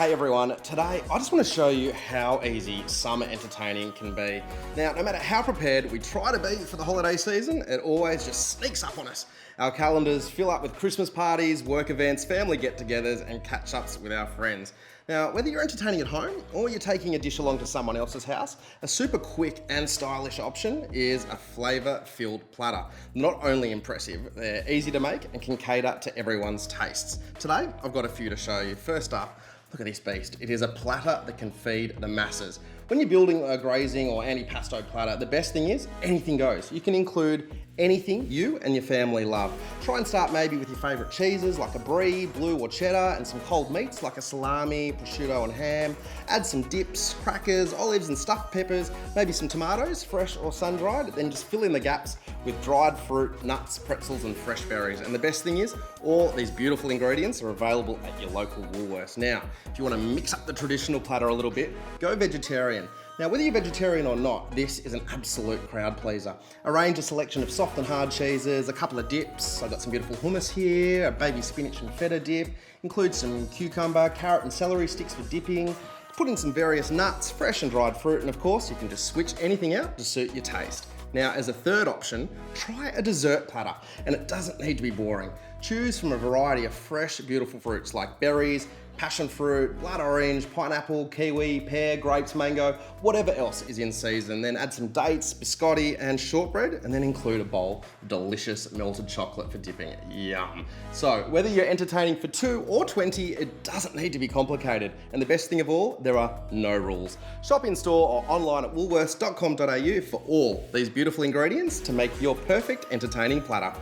Hey everyone, today I just want to show you how easy summer entertaining can be. Now, no matter how prepared we try to be for the holiday season, it always just sneaks up on us. Our calendars fill up with Christmas parties, work events, family get-togethers and catch-ups with our friends. Now, whether you're entertaining at home or you're taking a dish along to someone else's house, a super quick and stylish option is a flavour-filled platter. Not only impressive, they're easy to make and can cater to everyone's tastes. Today, I've got a few to show you. First up, look at this beast. It is a platter that can feed the masses. When you're building a grazing or antipasto platter, the best thing is anything goes. You can include anything you and your family love. Try and start maybe with your favourite cheeses like a brie, blue or cheddar, and some cold meats like a salami, prosciutto and ham. Add some dips, crackers, olives and stuffed peppers, maybe some tomatoes, fresh or sun-dried, then just fill in the gaps with dried fruit, nuts, pretzels and fresh berries. And the best thing is, all these beautiful ingredients are available at your local Woolworths. Now, if you want to mix up the traditional platter a little bit, go vegetarian. Now, whether you're vegetarian or not, this is an absolute crowd pleaser. A selection of soft and hard cheeses, a couple of dips. I've got some beautiful hummus here, a baby spinach and feta dip, includes some cucumber, carrot and celery sticks for dipping. Put in some various nuts, fresh and dried fruit, and of course, you can just switch anything out to suit your taste. Now, as a third option, try a dessert platter, and it doesn't need to be boring. Choose from a variety of fresh, beautiful fruits like berries, passion fruit, blood orange, pineapple, kiwi, pear, grapes, mango, whatever else is in season. Then add some dates, biscotti, and shortbread, and then include a bowl of delicious melted chocolate for dipping. Yum. So, whether you're entertaining for 2 or 20, it doesn't need to be complicated. And the best thing of all, there are no rules. Shop in store or online at woolworths.com.au for all these beautiful ingredients to make your perfect entertaining platter.